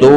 2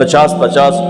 50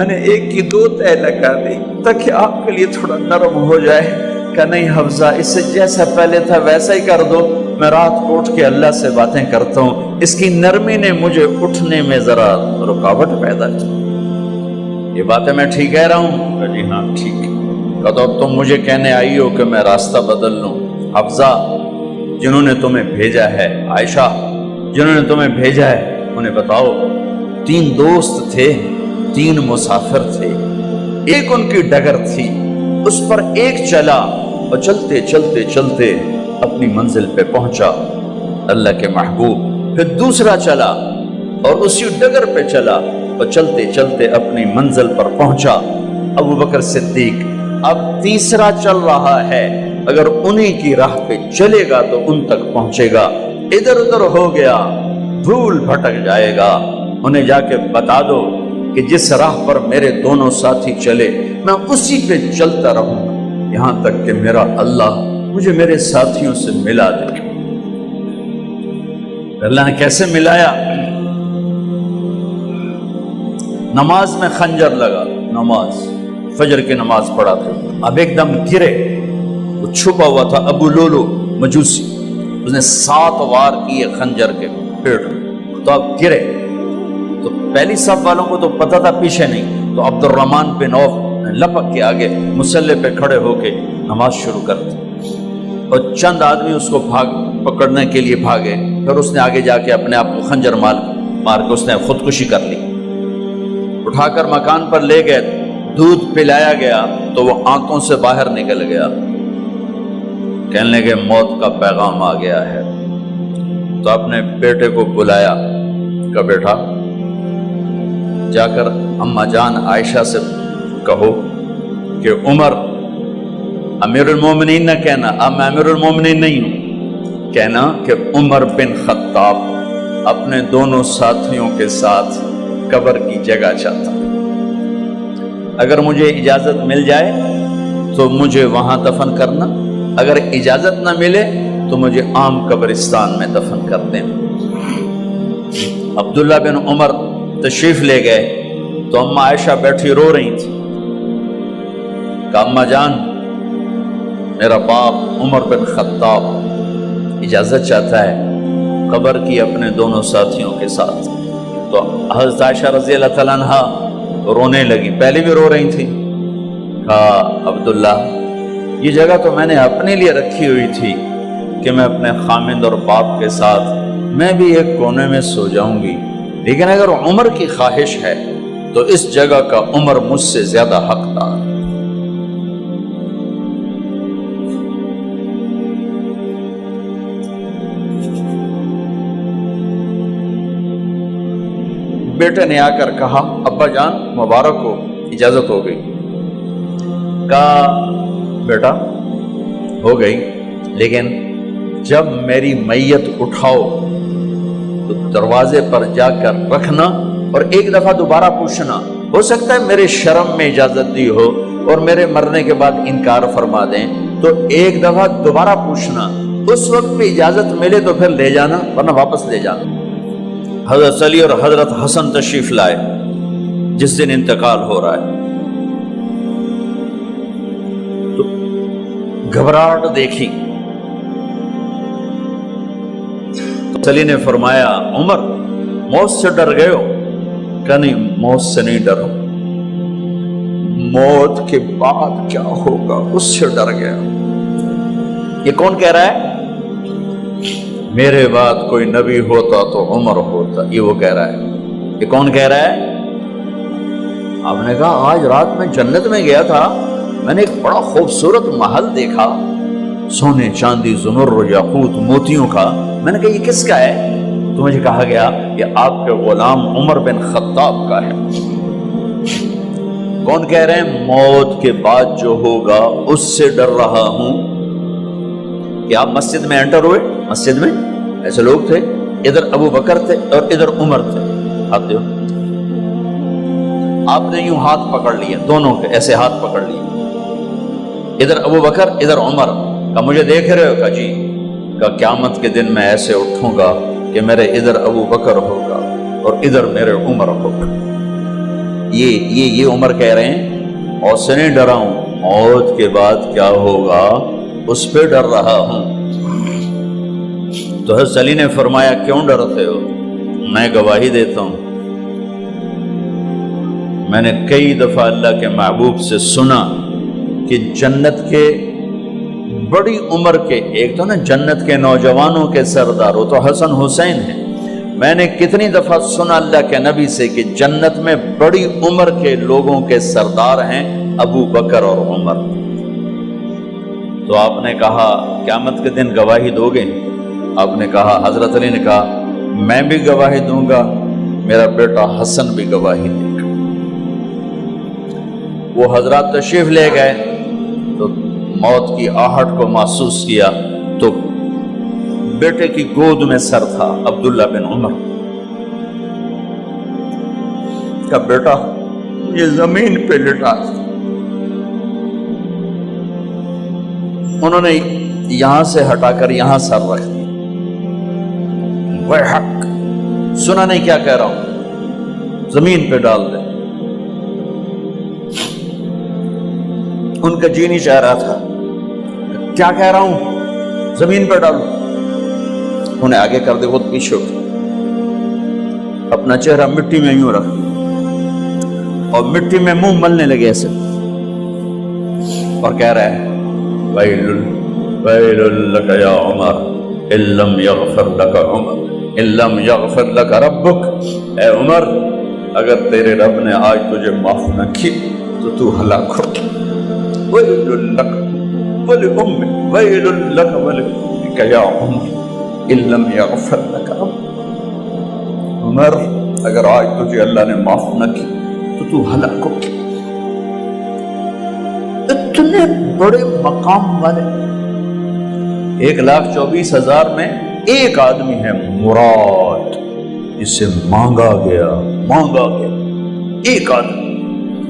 میں نے ایک کی 2 تہ لگا دی تاکہ آپ کے لیے تھوڑا نرم ہو جائے. کہ نہیں حفظہ، اس سے جیسا پہلے تھا ویسا ہی کر دو. میں رات کو اٹھ کے اللہ سے باتیں کرتا ہوں، اس کی نرمی نے مجھے اٹھنے میں ذرا رکاوٹ پیدا کی. یہ باتیں میں ٹھیک کہہ رہا ہوں؟ کہ جی ہاں ٹھیک. کہ تو اب تم مجھے کہنے آئی ہو کہ میں راستہ بدل لوں. حفظہ، جنہوں نے تمہیں بھیجا ہے، عائشہ جنہوں نے تمہیں بھیجا ہے، انہیں بتاؤ 3 دوست تھے، 3 مسافر تھے. ایک ان کی ڈگر تھی، اس پر ایک چلا اور چلتے چلتے چلتے اپنی منزل پہ پہنچا اللہ کے محبوب. پھر دوسرا چلا اور اسی ڈگر پہ چلا اور چلتے چلتے اپنی منزل پر پہنچا ابو بکر صدیق. اب تیسرا چل رہا ہے، اگر انہی کی راہ پہ چلے گا تو ان تک پہنچے گا. ادھر ادھر ہو گیا، بھول بھٹک جائے گا. انہیں جا کے بتا دو کہ جس راہ پر میرے دونوں ساتھی چلے میں اسی پہ چلتا رہوں یہاں تک کہ میرا اللہ مجھے میرے ساتھیوں سے ملا دے. اللہ نے کیسے ملایا؟ نماز میں خنجر لگا، نماز فجر کی نماز پڑھا تھا. اب ایک دم گرے، وہ چھپا ہوا تھا ابو لولو مجوسی، اس نے 7 وار کیے خنجر کے پیٹ. تو اب گرے تو پہلی صف والوں کو تو پتہ تھا، پیچھے نہیں. تو عبد الرحمن بن عوف لپک کے آگے مصلی پہ کھڑے ہو کے نماز شروع کر دی. اور چند آدمی اس کو پکڑنے کے لیے بھاگے. پھر اس نے آگے جا کے اپنے آپ کو خنجر مار کے اس نے خودکشی کر لی. اٹھا کر مکان پر لے گئے، دودھ پلایا گیا تو وہ آنتوں سے باہر نکل گیا. کہنے لگے موت کا پیغام آ گیا ہے. تو اپنے بیٹے کو بلایا کہ بیٹا جا کر اماں جان عائشہ سے کہو کہ عمر، امیر المومنین نہ کہنا، اب میں امیر المومنین نہیں ہوں، کہنا کہ عمر بن خطاب اپنے دونوں ساتھیوں کے ساتھ قبر کی جگہ چاہتا. اگر مجھے اجازت مل جائے تو مجھے وہاں دفن کرنا، اگر اجازت نہ ملے تو مجھے عام قبرستان میں دفن کر دیں. عبداللہ بن عمر تشریف لے گئے تو اماں عائشہ بیٹھی رو رہی تھی. کہ اماں جان، میرا باپ عمر بن خطاب اجازت چاہتا ہے قبر کی اپنے دونوں ساتھیوں کے ساتھ. تو حضرت عائشہ رضی اللہ تعالیٰ عنہا رونے لگی، پہلے بھی رو رہی تھی. کہا عبداللہ، یہ جگہ تو میں نے اپنے لیے رکھی ہوئی تھی کہ میں اپنے خامند اور باپ کے ساتھ میں بھی ایک کونے میں سو جاؤں گی، لیکن اگر عمر کی خواہش ہے تو اس جگہ کا عمر مجھ سے زیادہ حقدار. بیٹے نے آ کر کہا ابا جان مبارک ہو، اجازت ہو گئی. کہا بیٹا ہو گئی، لیکن جب میری میت اٹھاؤ تو دروازے پر جا کر رکھنا اور ایک دفعہ دوبارہ پوچھنا. ہو سکتا ہے میرے شرم میں اجازت دی ہو اور میرے مرنے کے بعد انکار فرما دیں، تو ایک دفعہ دوبارہ پوچھنا. اس وقت بھی اجازت ملے تو پھر لے جانا، ورنہ واپس لے جانا. حضرت علی اور حضرت حسن تشریف لائے جس دن انتقال ہو رہا ہے. تو گھبراہٹ دیکھی. علی نے فرمایا عمر موت سے ڈر گئے ہو؟ کہ نہیں، موت سے نہیں ڈرو، موت کے بعد کیا ہوگا اس سے ڈر گیا. یہ کون کہہ رہا ہے؟ میرے بعد کوئی نبی ہوتا تو عمر ہوتا، یہ وہ کہہ رہا ہے. یہ کون کہہ رہا ہے؟ آپ نے کہا آج رات میں جنت میں گیا تھا، میں نے ایک بڑا خوبصورت محل دیکھا، سونے چاندی زمر یاقوت موتیوں کا. میں نے کہا یہ کس کا ہے؟ تو مجھے کہا گیا یہ آپ کے غلام عمر بن خطاب کا ہے. کون کہہ رہے ہیں؟ موت کے بعد جو ہوگا اس سے ڈر رہا ہوں. کہ آپ مسجد میں انٹر ہوئے، مسجد میں ایسے لوگ تھے، ادھر ابو بکر تھے اور ادھر عمر تھے. ہاتھ دیو. آپ نے یوں ہاتھ پکڑ لیے، دونوں کے ایسے ہاتھ پکڑ لیے، ادھر ابو بکر ادھر عمر. کہ مجھے دیکھ رہے ہو؟ کہ جی. کہ قیامت کے دن میں ایسے اٹھوں گا کہ میرے ادھر ابو بکر ہوگا اور ادھر میرے عمر ہوگا. یہ عمر کہہ رہے ہیں اور سے نہیں ڈرا ہوں، موت کے بعد کیا ہوگا اس پہ ڈر رہا ہوں۔ تو حضرت علی نے فرمایا کیوں ڈرتے ہو؟ میں گواہی دیتا ہوں، میں نے کئی دفعہ اللہ کے محبوب سے سنا کہ جنت کے بڑی عمر کے، ایک تو نا جنت کے نوجوانوں کے سردار، وہ تو حسن حسین ہیں، میں نے کتنی دفعہ سنا اللہ کے نبی سے کہ جنت میں بڑی عمر کے لوگوں کے سردار ہیں ابو بکر اور عمر۔ تو آپ نے کہا قیامت کے دن گواہی دو گے؟ آپ نے کہا، حضرت علی نے کہا میں بھی گواہی دوں گا، میرا بیٹا حسن بھی گواہی دے گا۔ وہ حضرات تشریف لے گئے تو موت کی آہٹ کو محسوس کیا تو بیٹے کی گود میں سر تھا عبداللہ بن عمر کا، بیٹا یہ زمین پہ لٹا۔ انہوں نے یہاں سے ہٹا کر یہاں سر رکھ دیا۔ وہ حق سنا نہیں کیا کہہ رہا ہوں، زمین پہ ڈال دے۔ ان کا جی نہیں چاہ رہا تھا، کیا کہہ رہا ہوں، زمین پہ ڈالو۔ انہیں آگے کر دے، خود پیچھے اٹھ، اپنا چہرہ مٹی میں یوں رکھ اور مٹی میں منہ ملنے لگے ایسے، اور کہہ رہا ہے ویل لک یا عمر ان لم یغفر لک عمر ان لم یغفر لک ربک، اے عمر اگر تیرے رب نے آج تجھے معاف نہ کی تو تو ہلاک ہو۔ ویل لک ولأمک ویل لک ولأمک یا عمر ان لم یغفر لک ربک، عمر اگر آج تجھے اللہ نے معاف نہ کی تو تو ہلاک ہو۔ اتنے بڑے مقام والے 1,24,000 میں ایک آدمی ہے مراد، جسے مانگا گیا ایک آدمی،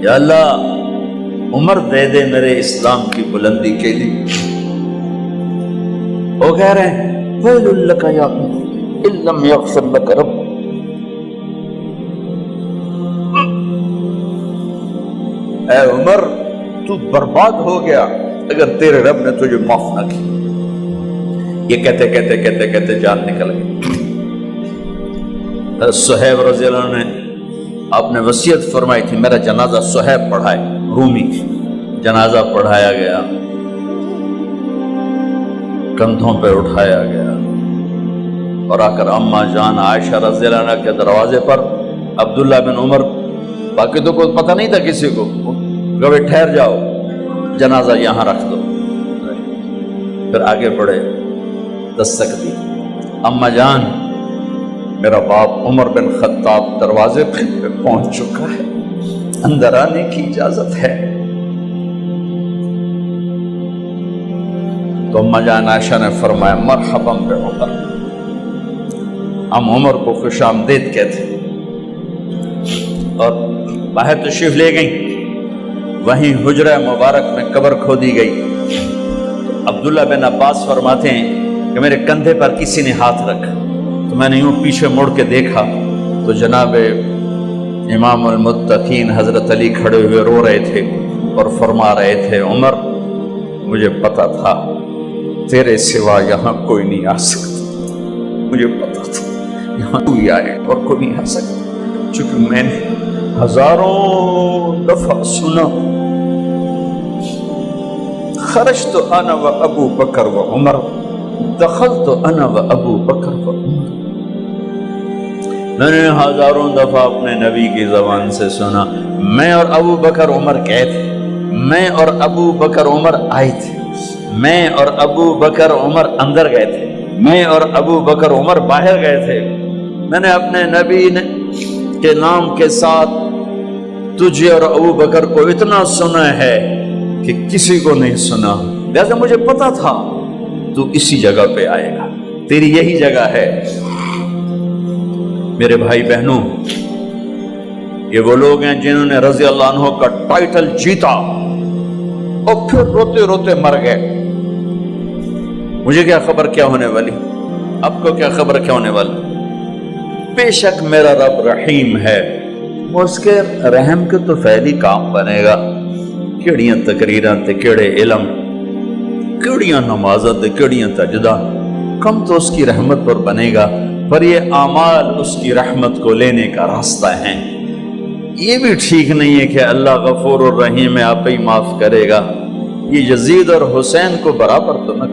یا اللہ عمر دے دے میرے اسلام کی بلندی کے لیے۔ وہ کہہ رہے ہیں ویل لک یا عمر ان لم یغفر لک رب، اے عمر تو برباد ہو گیا اگر تیرے رب نے تجھے معاف نہ کی۔ یہ کہتے کہتے جان نکل گئی۔ صہیب رضی اللہ عنہ نے آپ نے وصیت فرمائی تھی میرا جنازہ صہیب پڑھائے، رومی جنازہ پڑھایا گیا، کندھوں پہ اٹھایا گیا، اور آ کر اماں جان عائشہ رضی اللہ عنہ کے دروازے پر عبداللہ بن عمر، باقی تو کوئی پتہ نہیں تھا کسی کو، گوے ٹھہر جاؤ جنازہ یہاں رکھ دو۔ پھر آگے بڑھے، دستک دی، اماں جان میرا باپ عمر بن خطاب دروازے پہ پہنچ چکا ہے، اندر آنے کی اجازت ہے۔ تو اماں جان عائشہ نے فرمایا مرحبا بعمر، ہم عمر کو خوش آمدید کہتے، اور باہر تشریف لے گئیں۔ وہیں حجرہ مبارک میں قبر کھودی گئی۔ عبداللہ بن عباس فرماتے ہیں کہ میرے کندھے پر کسی نے ہاتھ رکھا تو میں نے یوں پیچھے مڑ کے دیکھا تو جناب امام المتقین حضرت علی کھڑے ہوئے رو رہے تھے اور فرما رہے تھے عمر مجھے پتا تھا تیرے سوا یہاں کوئی نہیں آ سکتا، مجھے پتا تھا یہاں کوئی آئے اور کوئی نہیں آ سکتا، چونکہ میں نے ہزاروں دفعہ سنا خرجت انا و ابو بکر و عمر دخلت انا و ابو بکر و عمر، میں نے ہزاروں دفعہ اپنے نبی کی زبان سے سنا میں اور ابو بکر عمر گئے تھے، میں اور ابو بکر عمر آئے تھے، میں اور ابو بکر عمر اندر گئے تھے، میں اور ابو بکر عمر باہر گئے تھے، میں نے اپنے نبی کے نام کے ساتھ تجھے اور ابو بکر کو اتنا سنا ہے کہ کسی کو نہیں سنا، لہذا مجھے پتا تھا تو اسی جگہ پہ آئے گا، تیری یہی جگہ ہے۔ میرے بھائی بہنوں، یہ وہ لوگ ہیں جنہوں نے رضی اللہ عنہ کا ٹائٹل جیتا اور پھر روتے روتے مر گئے۔ مجھے کیا خبر کیا ہونے والی، آپ کو کیا خبر کیا ہونے والی؟ بے شک میرا رب رحیم ہے، وہ اس کے رحم کے تو فعلی کام بنے گا، کیڑیاں تقریراں تے کیڑے علم، کیڑیاں نمازاں تے کیڑیاں تجدہ، کم تو اس کی رحمت پر بنے گا، پر یہ اعمال اس کی رحمت کو لینے کا راستہ ہیں۔ یہ بھی ٹھیک نہیں ہے کہ اللہ غفور الرحیم ہے، آپ ہی معاف کرے گا، یہ یزید اور حسین کو برابر تو نہ